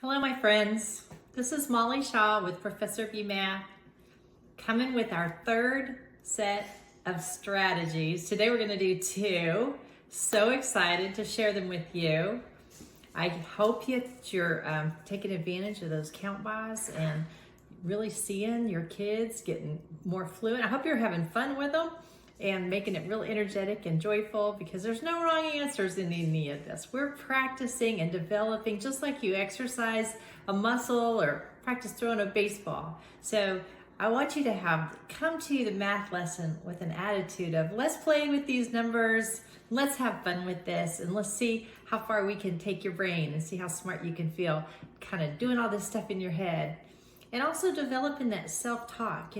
Hello, my friends. This is Molly Shaw with Professor B Math, coming with our third set of strategies. Today we're going to do two. So excited to share them with you. I hope you're taking advantage of those count bys and really seeing your kids getting more fluent. I hope you're having fun with them and making it real energetic and joyful, because there's no wrong answers in any of this. We're practicing and developing just like you exercise a muscle or practice throwing a baseball. So I want you to come to the math lesson with an attitude of, let's play with these numbers, let's have fun with this, and let's see how far we can take your brain and see how smart you can feel kind of doing all this stuff in your head. And also developing that self-talk.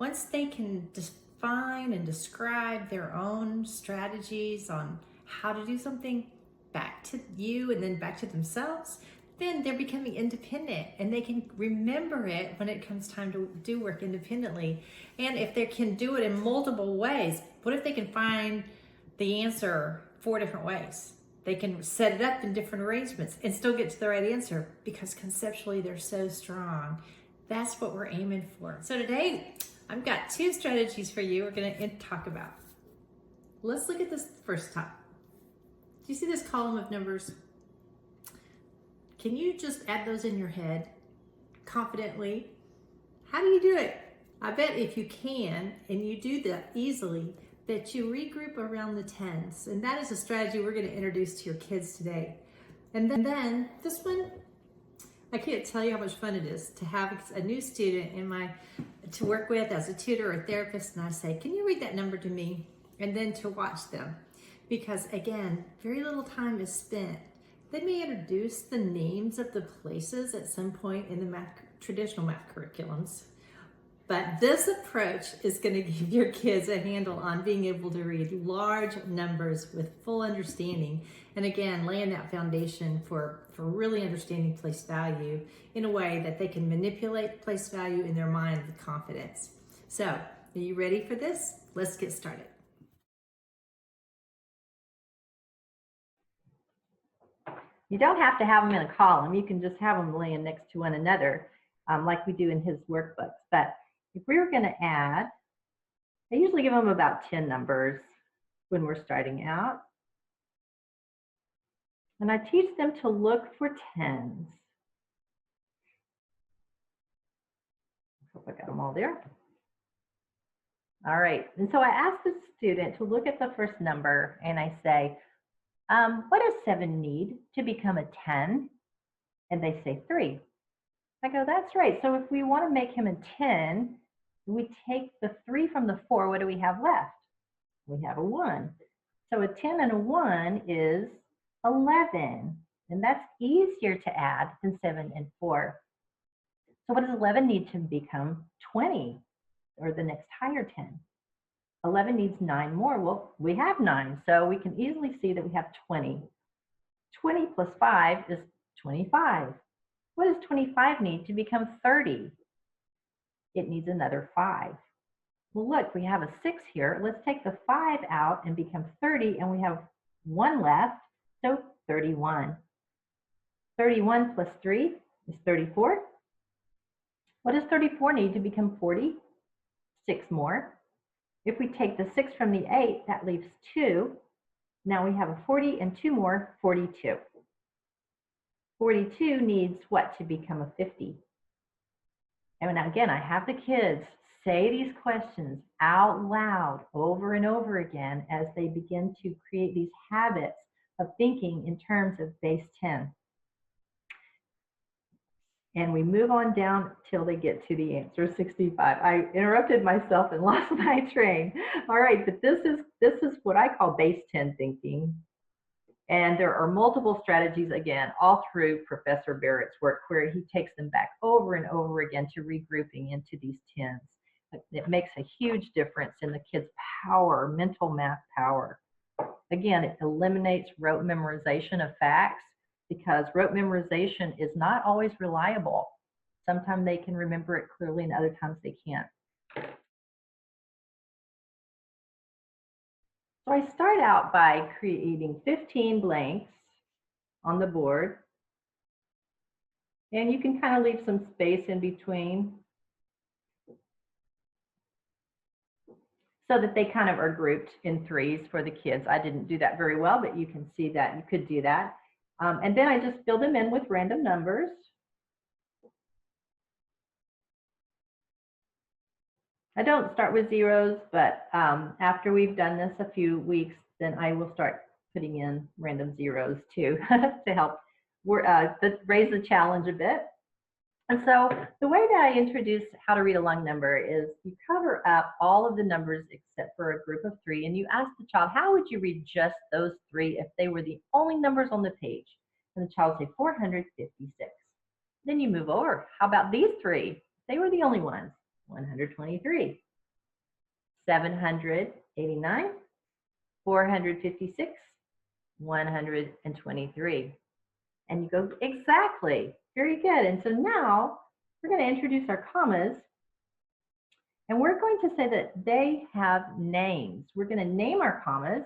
Once they can define and describe their own strategies on how to do something back to you and then back to themselves, then they're becoming independent and they can remember it when it comes time to do work independently. And if they can do it in multiple ways, what if they can find the answer 4 different ways? They can set it up in different arrangements and still get to the right answer because conceptually they're so strong. That's what we're aiming for. So today, I've got 2 strategies for you we're going to talk about. Let's look at this first time. Do you see this column of numbers? Can you just add those in your head confidently? How do you do it? I bet if you can, and you do that easily, that you regroup around the tens. And that is a strategy we're going to introduce to your kids today. And then this one, I can't tell you how much fun it is to have a new student to work with as a tutor or a therapist, and I say, can you read that number to me? And then to watch them. Because again, very little time is spent. They may introduce the names of the places at some point in the traditional math curriculums. But this approach is going to give your kids a handle on being able to read large numbers with full understanding. And again, laying that foundation for really understanding place value in a way that they can manipulate place value in their mind with confidence. So, are you ready for this? Let's get started. You don't have to have them in a column. You can just have them laying next to one another, like we do in his workbooks. But if we were going to add, I usually give them about 10 numbers when we're starting out. And I teach them to look for tens. Hope I got them all there. All right, and so I ask the student to look at the first number and I say, what does 7 need to become a 10? And they say 3. I go, that's right. So if we want to make him a 10, we take the 3 from the 4. What do we have left? We have a 1. So a 10 and a 1 is 11. And that's easier to add than 7 and 4. So what does 11 need to become 20, or the next higher 10? 11 needs 9 more. Well, we have 9, so we can easily see that we have 20. 20 plus 5 is 25. What does 25 need to become 30? It needs another 5. Well, look, we have a 6 here. Let's take the 5 out and become 30, and we have 1 left, so 31. 31 plus 3 is 34. What does 34 need to become 40? 6 more. If we take the 6 from the 8, that leaves 2. Now we have a 40 and 2 more, 42. 42 needs what to become a 50? And again, I have the kids say these questions out loud over and over again as they begin to create these habits of thinking in terms of base 10. And we move on down till they get to the answer 65. I interrupted myself and lost my train. All right, but this is what I call base 10 thinking. And there are multiple strategies, again, all through Professor Barrett's work, where he takes them back over and over again to regrouping into these 10s. It makes a huge difference in the kids' power, mental math power. Again, it eliminates rote memorization of facts, because rote memorization is not always reliable. Sometimes they can remember it clearly and other times they can't. So I start out by creating 15 blanks on the board. And you can kind of leave some space in between so that they kind of are grouped in threes for the kids. I didn't do that very well, but you can see that you could do that. And then I just fill them in with random numbers. I don't start with zeros, but after we've done this a few weeks, then I will start putting in random zeros too to help raise the challenge a bit. And so the way that I introduce how to read a long number is you cover up all of the numbers except for a group of three, and you ask the child, how would you read just those three if they were the only numbers on the page? And the child will say 456. Then you move over. How about these three? They were the only ones. 123, 789, 456, 123. And you go, exactly. Very good. And so now we're going to introduce our commas. And we're going to say that they have names. We're going to name our commas.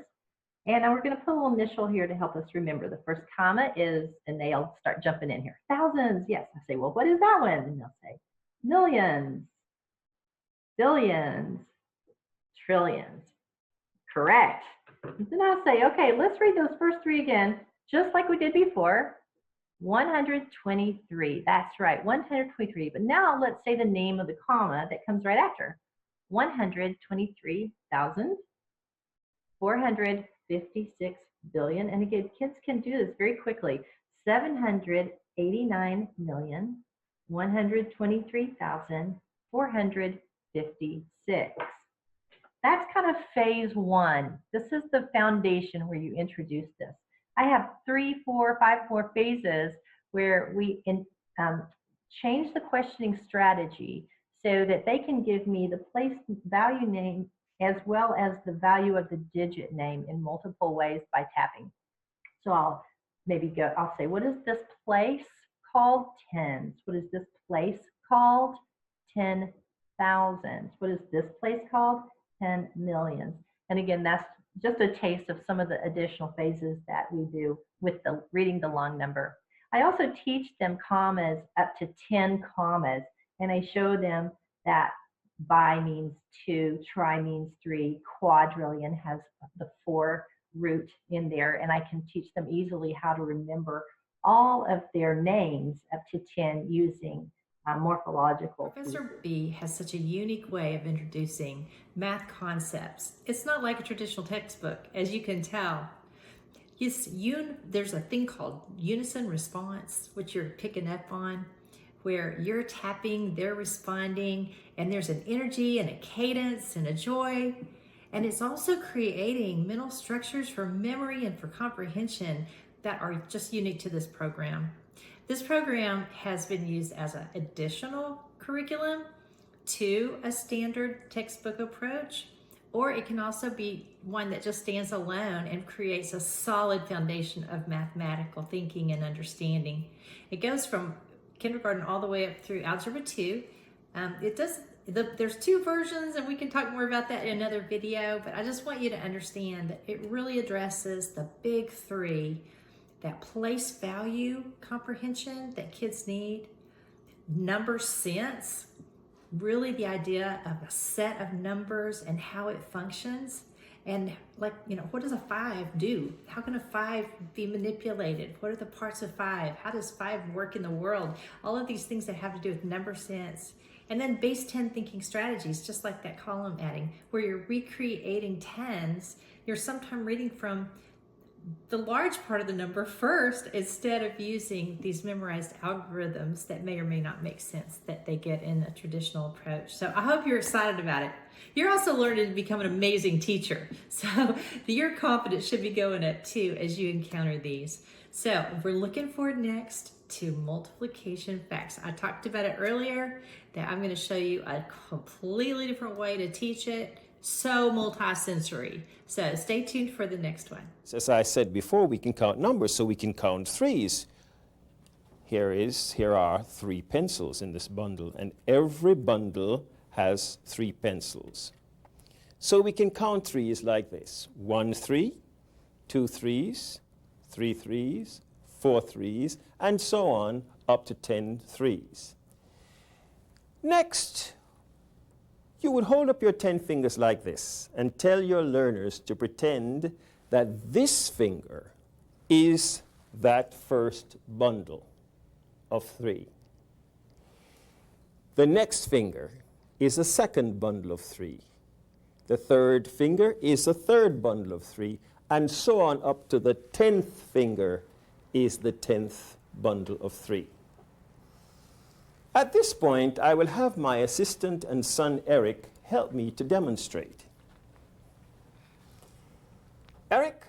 And we're going to put a little initial here to help us remember. The first comma is, and they'll start jumping in here. Thousands. Yes. I say, well, what is that one? And they'll say millions, billions, trillions. Correct. And then I'll say, okay, let's read those first three again, just like we did before. 123. That's right, 123. But now let's say the name of the comma that comes right after. 123,456 billion. And again, kids can do this very quickly. 789,123,456. That's kind of phase one. This is the foundation where you introduce this. I have 3, 4, 5 more phases where we change the questioning strategy so that they can give me the place value name as well as the value of the digit name in multiple ways by tapping. So I'll say, what is this place called? Tens. What is this place called? 10,000. What is this place called? 10 million. And again, that's just a taste of some of the additional phases that we do with the reading the long number. I also teach them commas up to 10 commas, and I show them that bi means 2, tri means 3, quadrillion has the 4 root in there, and I can teach them easily how to remember all of their names up to 10 using morphological. Professor B has such a unique way of introducing math concepts. It's not like a traditional textbook, as you can tell. There's a thing called unison response, which you're picking up on, where you're tapping, they're responding, and there's an energy and a cadence and a joy. And it's also creating mental structures for memory and for comprehension that are just unique to this program. This program has been used as an additional curriculum to a standard textbook approach, or it can also be one that just stands alone and creates a solid foundation of mathematical thinking and understanding. It goes from kindergarten all the way up through Algebra 2. There's 2 versions, and we can talk more about that in another video, but I just want you to understand that it really addresses the big 3. That place value comprehension that kids need, number sense, really the idea of a set of numbers and how it functions, and what does a 5 do? How can a 5 be manipulated? What are the parts of 5? How does 5 work in the world? All of these things that have to do with number sense. And then base 10 thinking strategies, just like that column adding, where you're recreating tens, you're sometimes reading from the large part of the number first instead of using these memorized algorithms that may or may not make sense that they get in a traditional approach. So I hope you're excited about it. You're also learning to become an amazing teacher. So your confidence should be going up too as you encounter these. So we're looking forward next to multiplication facts. I talked about it earlier that I'm going to show you a completely different way to teach it. So multi-sensory. So stay tuned for the next one. As I said before, we can count numbers, so we can count threes. Here are 3 pencils in this bundle, and every bundle has 3 pencils. So we can count threes like this: 1 3, 2 3s, 3 3s, 4 3s, and so on, up to 10 threes. Next, you would hold up your 10 fingers like this and tell your learners to pretend that this finger is that first bundle of 3. The next finger is a second bundle of 3. The third finger is a third bundle of 3, and so on up to the 10th finger is the 10th bundle of 3. At this point, I will have my assistant and son Eric help me to demonstrate. Eric,